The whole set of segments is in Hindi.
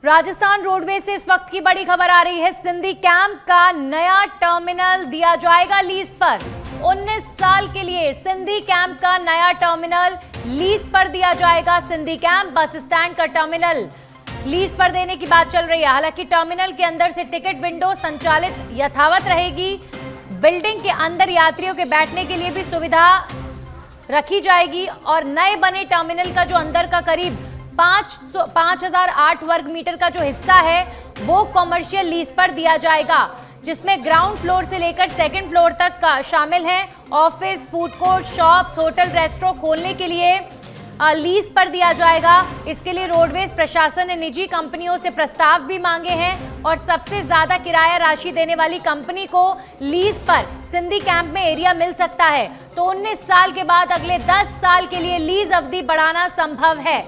राजस्थान रोडवेज से इस वक्त की बड़ी खबर आ रही है। सिंधी कैंप का नया टर्मिनल दिया जाएगा लीज पर। 19 साल के लिए सिंधी कैंप का नया टर्मिनल लीज पर दिया जाएगा। सिंधी कैंप बस स्टैंड का टर्मिनल लीज पर देने की बात चल रही है। हालांकि टर्मिनल के अंदर से टिकट विंडो संचालित यथावत रहेगी। बिल्डिंग के अंदर यात्रियों के बैठने के लिए भी सुविधा रखी जाएगी और नए बने टर्मिनल का जो अंदर का करीब 5008 वर्ग मीटर का जो हिस्सा है वो कॉमर्शियल लीज पर दिया जाएगा, जिसमें ग्राउंड फ्लोर से लेकर सेकंड फ्लोर तक का शामिल है। Office, food court, shops, hotel, restaurant खोलने के लिए लीज पर दिया जाएगा। इसके लिए रोडवेज प्रशासन ने निजी कंपनियों से प्रस्ताव भी मांगे हैं और सबसे ज्यादा किराया राशि देने वाली कंपनी को लीज पर सिंधी कैंप में एरिया मिल सकता है। तो 19 साल के बाद अगले 10 साल के लिए लीज अवधि बढ़ाना संभव है।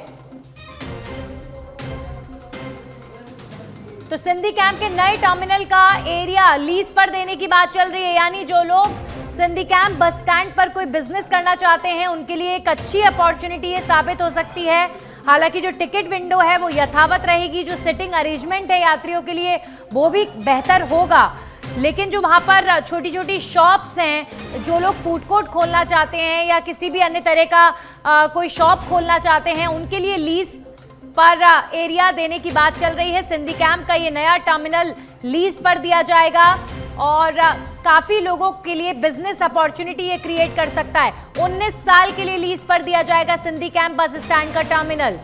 तो सिंधी कैंप के नए टर्मिनल का एरिया लीज पर देने की बात चल रही है, यानी जो लोग सिंधी कैंप बस स्टैंड पर कोई बिजनेस करना चाहते हैं उनके लिए एक अच्छी अपॉर्चुनिटी ये साबित हो सकती है। हालांकि जो टिकट विंडो है वो यथावत रहेगी, जो सिटिंग अरेंजमेंट है यात्रियों के लिए वो भी बेहतर होगा। लेकिन जो वहां पर छोटी छोटी शॉप्स हैं, जो लोग फूड कोर्ट खोलना चाहते हैं या किसी भी अन्य तरह का कोई शॉप खोलना चाहते हैं, उनके लिए लीज पर एरिया देने की बात चल रही है। सिंधी कैंप का ये नया टर्मिनल लीज पर दिया जाएगा और काफी लोगों के लिए बिजनेस अपॉर्चुनिटी ये क्रिएट कर सकता है। 19 साल के लिए लीज पर दिया जाएगा सिंधी कैंप बस स्टैंड का टर्मिनल।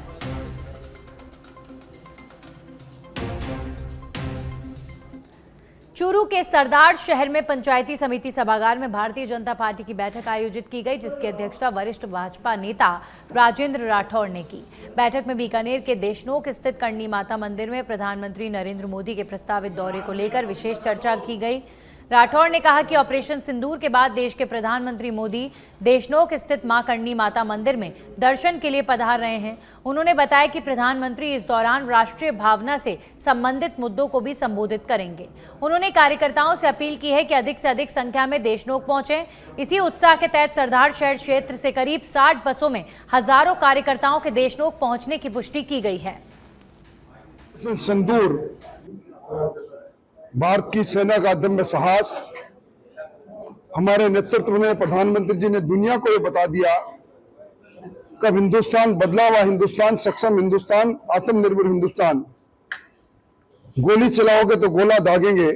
चूरू के सरदार शहर में पंचायती समिति सभागार में भारतीय जनता पार्टी की बैठक आयोजित की गई, जिसकी अध्यक्षता वरिष्ठ भाजपा नेता राजेंद्र राठौड़ ने की। बैठक में बीकानेर के देशनोक स्थित करणी माता मंदिर में प्रधानमंत्री नरेंद्र मोदी के प्रस्तावित दौरे को लेकर विशेष चर्चा की गई। राठौड़ ने कहा कि ऑपरेशन सिंदूर के बाद देश के प्रधानमंत्री मोदी देशनोक स्थित मां करणी माता मंदिर में दर्शन के लिए पधार रहे हैं। उन्होंने बताया कि प्रधानमंत्री इस दौरान राष्ट्रीय भावना से संबंधित मुद्दों को भी संबोधित करेंगे। उन्होंने कार्यकर्ताओं से अपील की है कि अधिक से अधिक संख्या में देशनोक पहुंचे। इसी उत्साह के तहत सरदार शहर क्षेत्र से करीब 60 बसों में हजारों कार्यकर्ताओं के देशनोक पहुंचने की पुष्टि की गई है। सिंदूर भारत की सेना का अदम्य साहस, हमारे नेतृत्व में प्रधानमंत्री जी ने दुनिया को ये बता दिया कब हिंदुस्तान बदला हुआ हिंदुस्तान, सक्षम हिंदुस्तान, आत्मनिर्भर हिंदुस्तान। गोली चलाओगे तो गोला दागेंगे,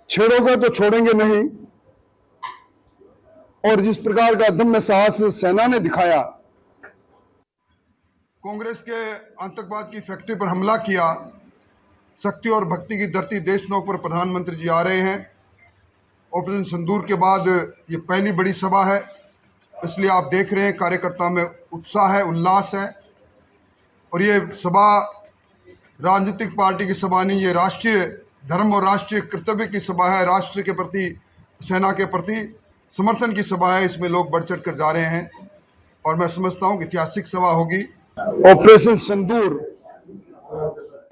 छेड़ोगे तो छोड़ेंगे नहीं। और जिस प्रकार का अदम्य साहस सेना ने दिखाया, कांग्रेस के आतंकवाद की फैक्ट्री पर हमला किया, शक्ति और भक्ति की धरती देशनोक पर प्रधानमंत्री जी आ रहे हैं। ऑपरेशन सिंदूर के बाद ये पहली बड़ी सभा है, इसलिए आप देख रहे हैं कार्यकर्ता में उत्साह है, उल्लास है। और ये सभा राजनीतिक पार्टी की सभा नहीं, ये राष्ट्रीय धर्म और राष्ट्रीय कर्तव्य की सभा है। राष्ट्र के प्रति, सेना के प्रति समर्थन की सभा है। इसमें लोग बढ़ चढ़ कर जा रहे हैं और मैं समझता हूँ कि ऐतिहासिक सभा होगी। ऑपरेशन सिंदूर।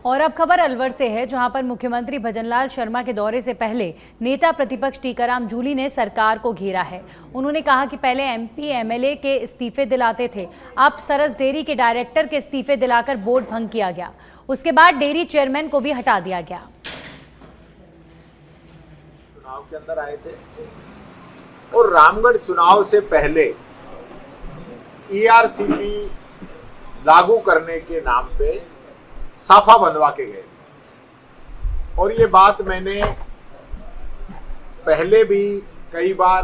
और अब खबर अलवर से है, जहां पर मुख्यमंत्री भजनलाल शर्मा के दौरे से पहले नेता प्रतिपक्ष टीकाराम जूली ने सरकार को घेरा है। उन्होंने कहा कि पहले एमपी एमएलए के इस्तीफे दिलाते थे, अब सरस डेयरी के डायरेक्टर के इस्तीफे दिलाकर बोर्ड भंग किया गया। उसके बाद डेयरी चेयरमैन को भी हटा दिया गया। चुनाव के अंदर आए थे और रामगढ़ चुनाव से पहले ईआरसीपी लागू करने के नाम पे साफा बंधवा के गए। और ये बात मैंने पहले भी कई बार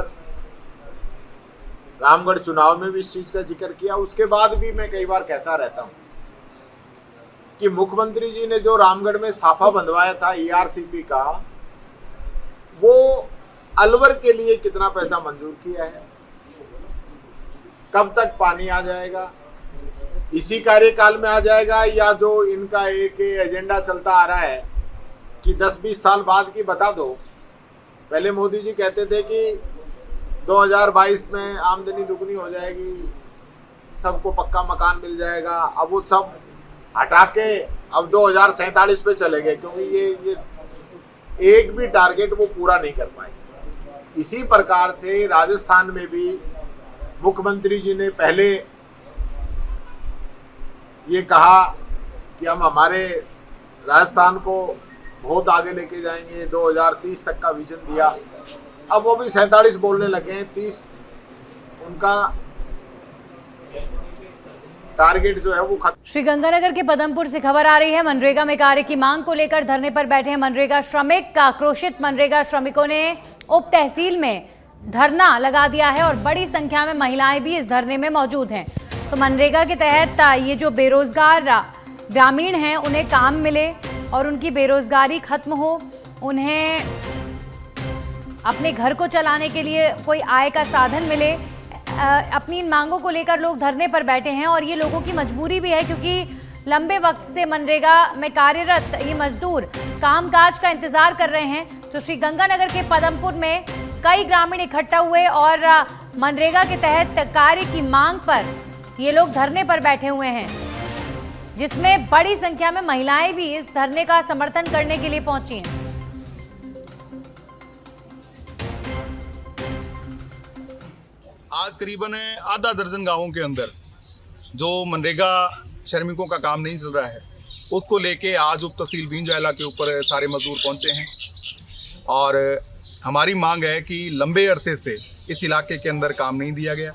रामगढ़ चुनाव में भी इस चीज का जिक्र किया, उसके बाद भी मैं कई बार कहता रहता हूं कि मुख्यमंत्री जी ने जो रामगढ़ में साफा बंधवाया था ईआरसीपी का, वो अलवर के लिए कितना पैसा मंजूर किया है, कब तक पानी आ जाएगा, इसी कार्यकाल में आ जाएगा, या जो इनका एक एजेंडा चलता आ रहा है कि 10-20 साल बाद की बता दो। पहले मोदी जी कहते थे कि 2022 में आमदनी दुगनी हो जाएगी, सबको पक्का मकान मिल जाएगा। अब वो सब हटा के अब 2047 पे चले गए, क्योंकि ये एक भी टारगेट वो पूरा नहीं कर पाए। इसी प्रकार से राजस्थान में भी मुख्यमंत्री जी ने पहले ये कहा कि हम हमारे राजस्थान को बहुत आगे लेके जाएंगे, 2030 तक का विजन दिया। अब वो भी 47 बोलने लगे हैं, 30 उनका टारगेट जो है वो खत्म। श्रीगंगानगर के पदमपुर से खबर आ रही है। मनरेगा में कार्य की मांग को लेकर धरने पर बैठे हैं मनरेगा श्रमिक। आक्रोशित मनरेगा श्रमिकों ने उप तहसील में धरना लगा दिया है और बड़ी संख्या में महिलाएं भी इस धरने में मौजूद हैं। तो मनरेगा के तहत ये जो बेरोजगार ग्रामीण हैं उन्हें काम मिले और उनकी बेरोजगारी खत्म हो, उन्हें अपने घर को चलाने के लिए कोई आय का साधन मिले। अपनी इन मांगों को लेकर लोग धरने पर बैठे हैं और ये लोगों की मजबूरी भी है, क्योंकि लंबे वक्त से मनरेगा में कार्यरत ये मजदूर कामकाज का इंतजार कर रहे हैं। तो श्रीगंगानगर के पदमपुर में कई ग्रामीण इकट्ठा हुए और मनरेगा के तहत कार्य की मांग पर ये लोग धरने पर बैठे हुए हैं, जिसमें बड़ी संख्या में महिलाएं भी इस धरने का समर्थन करने के लिए पहुंची हैं। आज करीबन आधा दर्जन गांवों के अंदर जो मनरेगा श्रमिकों का काम नहीं चल रहा है, उसको लेके आज उप तहसील भीमजैला के ऊपर सारे मजदूर पहुंचे हैं और हमारी मांग है कि लंबे अरसे से इस इलाके के अंदर काम नहीं दिया गया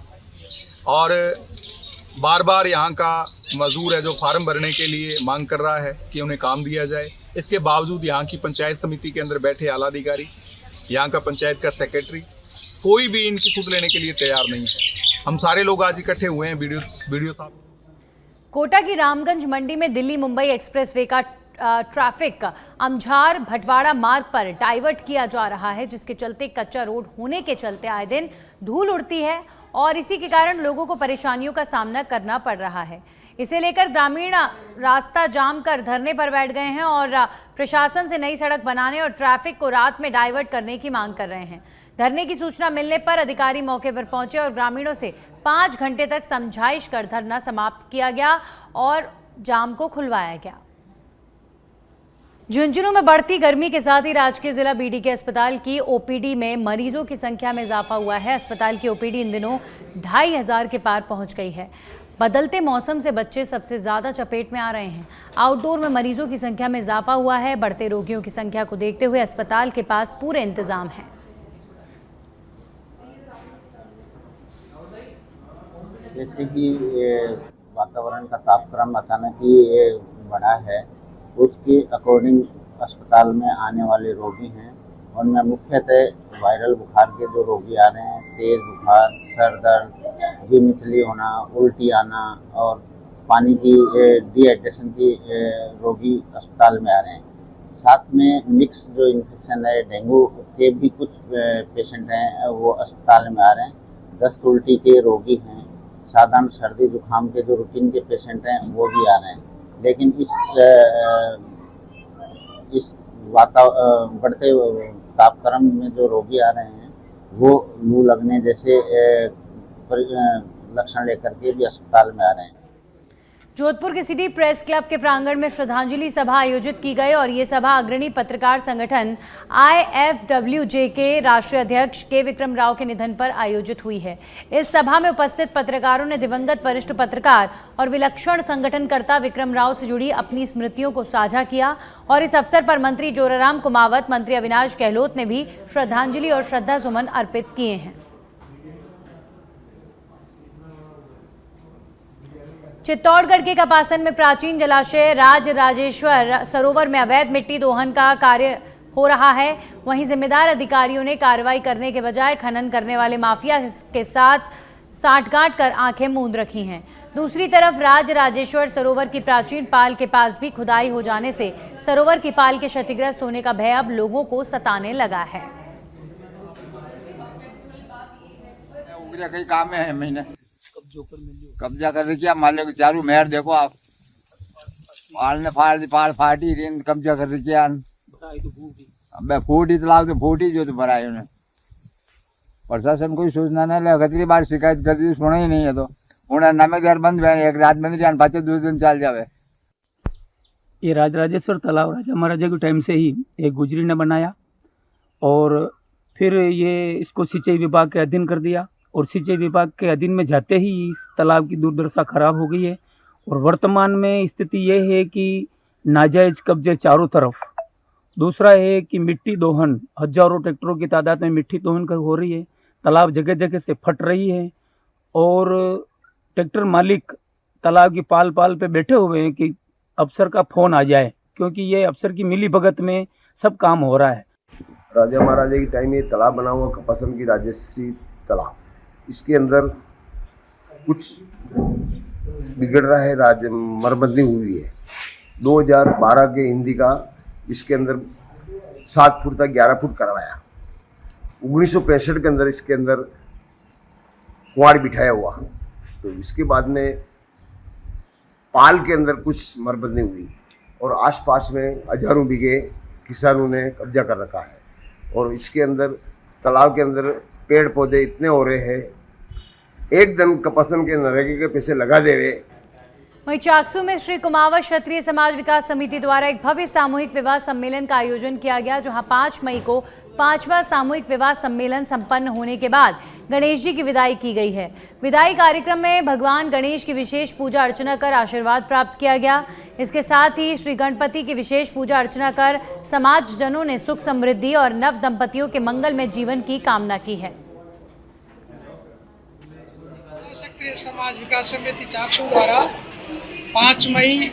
और बार बार यहाँ का मजदूर है जो फार्म भरने के लिए मांग कर रहा है कि उन्हें काम दिया जाए। इसके बावजूद यहाँ की पंचायत समिति के अंदर बैठे आला अधिकारी, यहाँ का पंचायत का सेक्रेटरी, कोई भी इनकी सुध लेने के लिए तैयार नहीं है। हम सारे लोग आज इकट्ठे हुए हैं वीडियो साहब। कोटा की रामगंज मंडी में दिल्ली मुंबई एक्सप्रेसवे का ट्रैफिक अमझार भटवाड़ा मार्ग पर डाइवर्ट किया जा रहा है, जिसके चलते कच्चा रोड होने के चलते आए दिन धूल उड़ती है और इसी के कारण लोगों को परेशानियों का सामना करना पड़ रहा है। इसे लेकर ग्रामीण रास्ता जाम कर धरने पर बैठ गए हैं और प्रशासन से नई सड़क बनाने और ट्रैफिक को रात में डाइवर्ट करने की मांग कर रहे हैं। धरने की सूचना मिलने पर अधिकारी मौके पर पहुंचे और ग्रामीणों से 5 घंटे तक समझाइश कर धरना समाप्त किया गया और जाम को खुलवाया गया। झुंझुनू में बढ़ती गर्मी के साथ ही राजकीय जिला बीडीके अस्पताल की ओपीडी में मरीजों की संख्या में इजाफा हुआ है। अस्पताल की ओपीडी इन दिनों 2500 के पार पहुंच गई है। बदलते मौसम से बच्चे सबसे ज्यादा चपेट में आ रहे हैं। आउटडोर में मरीजों की संख्या में इजाफा हुआ है। बढ़ते रोगियों की संख्या को देखते हुए अस्पताल के पास पूरे इंतजाम हैं। जैसे कि वातावरण का तापक्रम अचानक ही बढ़ा है, उसके अकॉर्डिंग अस्पताल में आने वाले रोगी हैं उनमें मुख्यतः वायरल बुखार के जो रोगी आ रहे हैं, तेज़ बुखार, सर दर्द, जी मिचली होना, उल्टी आना और पानी की डिहाइड्रेशन की रोगी अस्पताल में आ रहे हैं। साथ में मिक्स जो इन्फेक्शन है, डेंगू के भी कुछ पेशेंट हैं वो अस्पताल में आ रहे हैं। दस्त उल्टी के रोगी हैं, साधारण सर्दी जुकाम के जो रूटीन के पेशेंट हैं वो भी आ रहे हैं। लेकिन इस बढ़ते तापक्रम में जो रोगी आ रहे हैं वो लू लगने जैसे लक्षण लेकर के भी अस्पताल में आ रहे हैं। जोधपुर के सिटी प्रेस क्लब के प्रांगण में श्रद्धांजलि सभा आयोजित की गई और ये सभा अग्रणी पत्रकार संगठन IFWJ के राष्ट्रीय अध्यक्ष के विक्रम राव के निधन पर आयोजित हुई है। इस सभा में उपस्थित पत्रकारों ने दिवंगत वरिष्ठ पत्रकार और विलक्षण संगठनकर्ता विक्रम राव से जुड़ी अपनी स्मृतियों को साझा किया और इस अवसर पर मंत्री जोराराम कुमावत, मंत्री अविनाश गहलोत ने भी श्रद्धांजलि और श्रद्धा सुमन अर्पित किए हैं। चित्तौड़गढ़ के कपासन में प्राचीन जलाशय राज राजेश्वर सरोवर में अवैध मिट्टी दोहन का कार्य हो रहा है। वहीं जिम्मेदार अधिकारियों ने कार्रवाई करने के बजाय खनन करने वाले माफिया के साथ साठगांठ कर आंखें मूंद रखी हैं। दूसरी तरफ राज राजेश्वर सरोवर की प्राचीन पाल के पास भी खुदाई हो जाने से सरोवर की पाल के क्षतिग्रस्त होने का भय अब लोगों को सताने लगा है। काम है महीने कब्जा कर रखिया, मान लो चारू मेहर देखो आप, फाटी रेन कब्जा कर रखिया। अब फूटी तालाब तो फूटी जो तो भराए उन्हें, प्रशासन कोई सूचना नहीं ले, कितनी बार शिकायत कर दी, सुना ही नहीं है। तो उन्हें नमक घर बंद हुए, एक रात बंद जान पाचे 2 दिन चल जावे। ये राजराजेश्वर तालाब राजा महाराजा के टाइम से ही एक गुजरी ने बनाया और फिर ये इसको सिंचाई विभाग के अधीन कर दिया और सिंचाई विभाग के अधीन में जाते ही इस तालाब की दुर्दशा खराब हो गई है और वर्तमान में स्थिति ये है कि नाजायज कब्जे चारों तरफ। दूसरा है कि मिट्टी दोहन, हजारों ट्रैक्टरों की तादाद में मिट्टी दोहन कर हो रही है, तालाब जगह जगह से फट रही है और ट्रैक्टर मालिक तालाब की पाल पाल पे बैठे हुए हैं कि अफसर का फ़ोन आ जाए, क्योंकि ये अफसर की मिली भगत में सब काम हो रहा है। राजा महाराजा के टाइम ये तालाब बना हुआ कपासन की राजश्री तालाब, इसके अंदर कुछ बिगड़ रहा है, मरम्मत नहीं हुई है। 2012 के हिंदी का इसके अंदर 7 फुट तक 11 फुट करवाया। 1965 के अंदर इसके अंदर कुआड़ बिठाया हुआ, तो इसके बाद में पाल के अंदर कुछ मरम्मत नहीं हुई और आसपास में हजारों बीघे किसानों ने कब्जा कर रखा है। और इसके अंदर तालाब के अंदर पेड़ पौधे इतने हो रहे हैं, एक दिन कपासन के नरेगा के पैसे लगा देवे। वहीं चाकसू में श्री कुमावत क्षत्रिय समाज विकास समिति द्वारा एक भव्य सामूहिक विवाह सम्मेलन का आयोजन किया गया, जहां 5 मई को 5वां सामूहिक विवाह सम्मेलन संपन्न होने के बाद गणेश जी की विदाई की गई है। विदाई कार्यक्रम में भगवान गणेश की विशेष पूजा अर्चना कर आशीर्वाद प्राप्त किया गया। इसके साथ ही श्री गणपति की विशेष पूजा अर्चना कर समाजजनों ने सुख समृद्धि और नव दंपतियों के मंगलमय जीवन की कामना की है। क्षत्रिय समाज विकास समिति चाकसू द्वारा 5 मई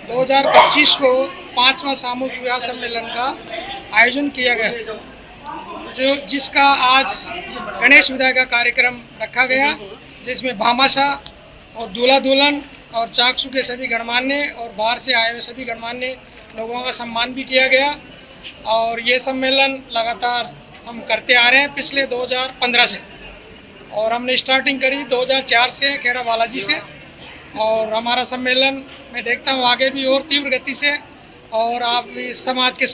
2025 को 5वां सामूहिक विवाह सम्मेलन का आयोजन किया गया, जिसका आज गणेश विदाई का कार्यक्रम रखा गया, जिसमें भामाशाह और दूल्हा दुल्हन और चाकसू के सभी गणमान्य और बाहर से आए हुए सभी गणमान्य लोगों का सम्मान भी किया गया। और ये सम्मेलन लगातार हम करते आ रहे हैं पिछले 2015 से, और हमने स्टार्टिंग करी 2004 से खेड़ा बालाजी से, और हमारा सम्मेलन मैं देखता हूँ आगे भी और तीव्र गति से, और आप इस समाज के